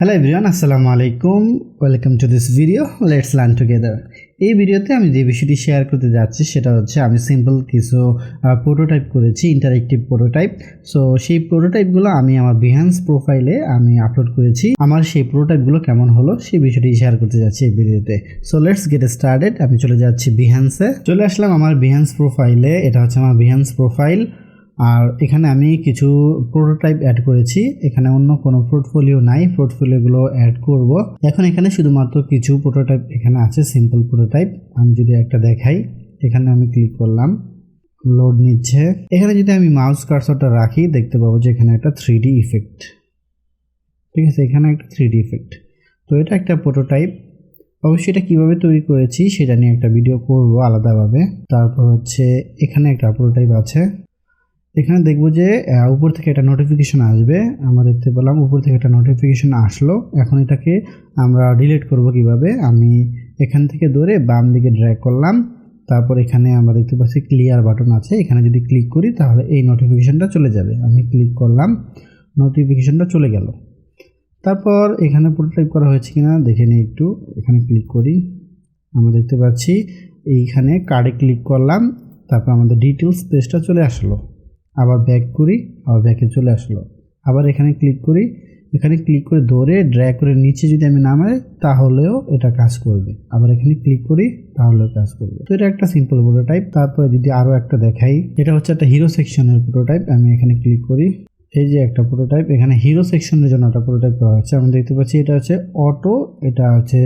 Hello everyone, আসসালামু আলাইকুম। Welcome to this video, let's learn together. এই ভিডিওতে আমি যে বিষয়টি শেয়ার করতে যাচ্ছি সেটা হচ্ছে আমি সিম্পল কিছু প্রোটোটাইপ করেছি, ইন্টারেক্টিভ প্রোটোটাইপ। সো সেই প্রোটোটাইপগুলো আমি আমার বিহান্স প্রোফাইলে আমি আপলোড করেছি। আমার সেই প্রোটোটাইপগুলো কেমন হলো সেই বিষয়টি শেয়ার করতে যাচ্ছি এই ভিডিওতে। So let's get started. আমি চলে যাচ্ছি বিহান্সে, চলে আসলাম আমার বিহান্স প্রোফাইলে। এটা হচ্ছে আমার বিহান্স প্রোফাইল। আর এখানে আমি কিছু প্রোটোটাইপ অ্যাড করেছি। এখানে অন্য কোনো পোর্টফোলিও নাই, পোর্টফোলিওগুলো অ্যাড করব। এখন এখানে শুধুমাত্র কিছু প্রোটোটাইপ এখানে আছে, সিম্পল প্রোটোটাইপ। আমি যদি একটা দেখাই, এখানে আমি ক্লিক করলাম, লোড নিচ্ছে। এখানে যদি আমি মাউস কার্সরটা রাখি দেখতে পাবো যে এখানে একটা 3D ইফেক্ট, ঠিক আছে, এখানে একটা 3D ইফেক্ট। তো এটা একটা প্রোটোটাইপ। অবশ্যই এটা কীভাবে তৈরি করেছি সেটা নিয়ে একটা ভিডিও করব আলাদাভাবে। তারপর হচ্ছে এখানে একটা প্রোটোটাইপ আছে। এখানে দেখব যে উপর থেকে একটা নোটিফিকেশন আসবে। আমরা দেখতে পেলাম উপর থেকে একটা নোটিফিকেশন আসলো। এখন এটাকে আমরা ডিলিট করব কিভাবে? আমি এখান থেকে ধরে বাম দিকে ড্র্যাগ করলাম। তারপর এখানে আমরা দেখতে পাচ্ছি ক্লিয়ার বাটন আছে। এখানে যদি ক্লিক করি তাহলে এই নোটিফিকেশনটা চলে যাবে। আমি ক্লিক করলাম, নোটিফিকেশনটা চলে গেল। তারপর এখানে প্রোটোটাইপ করা হয়েছে কিনা দেখে নিই একটু। এখানে ক্লিক করি, আমরা দেখতে পাচ্ছি এইখানে কার্ডে ক্লিক করলাম। তারপর আমাদের ডিটেলস পেজটা চলে আসলো। আবার ব্যাক করি, আবার ব্যাকে চলে আসলো। আবার এখানে ক্লিক করি, এখানে ক্লিক করে ধরে ড্র্যাগ করে নিচে যদি আমি নামাই তাহলেও এটা কাজ করবে। আবার এখানে ক্লিক করি তাহলেও কাজ করবে। তো এটা একটা সিম্পল প্রোটোটাইপ। তারপরে যদি আরও একটা দেখাই, এটা হচ্ছে একটা হিরো সেকশনের প্রোটোটাইপ। আমি এখানে ক্লিক করি, এই যে একটা প্রোটোটাইপ। এখানে হিরো সেকশনের জন্য একটা প্রোটোটাইপ করা হচ্ছে। আমি দেখতে পাচ্ছি এটা হচ্ছে অটো, এটা হচ্ছে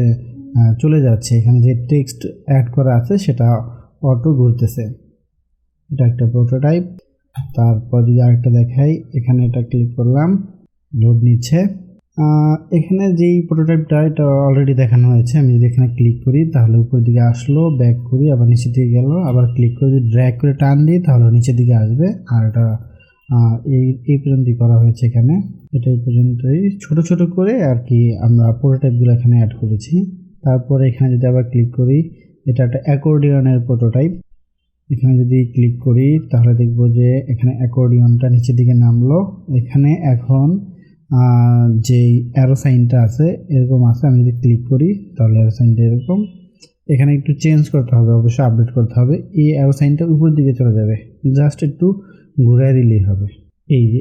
চলে যাচ্ছে। এখানে যে টেক্সট অ্যাড করা আছে সেটা অটো ঘুরতেছে। এটা একটা প্রোটোটাইপ। তারপর যদি আরেকটা দেখাই, এখানে এটা ক্লিক করলাম, লোড নিচ্ছে। এখানে যেই প্রোটোটাইপটা এটা অলরেডি দেখানো হয়েছে। আমি যদি এখানে ক্লিক করি তাহলে উপর দিকে আসলো, ব্যাক করি, আবার নিচের দিকে গেল। আবার ক্লিক করে যদি ড্র্যাগ করে টান দিই তাহলে নিচের দিকে আসবে। আর এটা এই পর্যন্তই করা হয়েছে এখানে। এটা এই পর্যন্তই ছোট ছোট করে আর কি আমরা প্রোটোটাইপগুলো এখানে অ্যাড করেছি। তারপরে এখানে যদি আবার ক্লিক করি, এটা একটা অ্যাকর্ডিয়নের প্রোটোটাইপ। এখানে যদি ক্লিক করি তাহলে দেখব যে এখানে অ্যাকর্ডিয়নটা নিচের দিকে নামলো। এখানে এখন যেই অ্যারো সাইনটা আছে এরকম আছে। আমি যদি ক্লিক করি তাহলে অ্যারো সাইনটা এরকম। এখানে একটু চেঞ্জ করতে হবে, অবশ্যই আপডেট করতে হবে। এই অ্যারো সাইনটা উপর দিকে চলে যাবে, জাস্ট একটু ঘুরাই দিলেই হবে।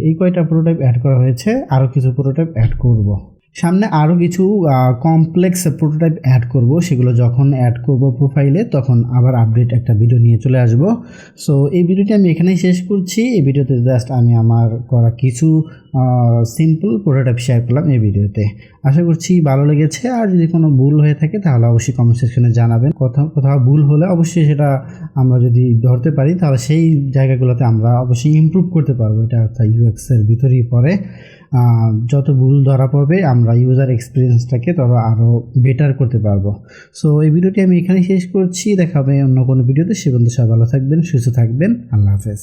এই কয়টা প্রোটোটাইপ অ্যাড করা হয়েছে, আরও কিছু প্রোটোটাইপ অ্যাড করব। সামনে আরও কিছু কমপ্লেক্স প্রোটোটাইপ অ্যাড করব। সেগুলো যখন অ্যাড করব প্রোফাইলে তখন আবার আপডেট একটা ভিডিও নিয়ে চলে আসব। সো এই ভিডিওটি আমি এখানেই শেষ করছি। এই ভিডিওতে জাস্ট আমি আমার করা কিছু সিম্পল প্রোটোটাইপ শেয়ার করলাম এই ভিডিওতে। আশা করছি ভালো লেগেছে। আর যদি কোনো ভুল হয়ে থাকে তাহলে অবশ্যই কমেন্ট সেকশনে জানাবেন। কোথাও ভুল হলে অবশ্যই সেটা আমরা যদি ধরতে পারি তাহলে সেই জায়গাগুলোতে আমরা অবশ্যই ইমপ্রুভ করতে পারবো। এটা অর্থাৎ ইউএক্সের ভিতরেই পড়ে। যত ভুল ধরা পড়বে আমরা ইউজার এক্সপিরিয়েন্সটাকে তত আরও বেটার করতে পারবো। সো এই ভিডিওটি আমি এখানেই শেষ করছি। দেখা হবে অন্য কোনো ভিডিওতে। সে পর্যন্ত সবাই ভালো থাকবেন, সুস্থ থাকবেন। আল্লাহ হাফেজ।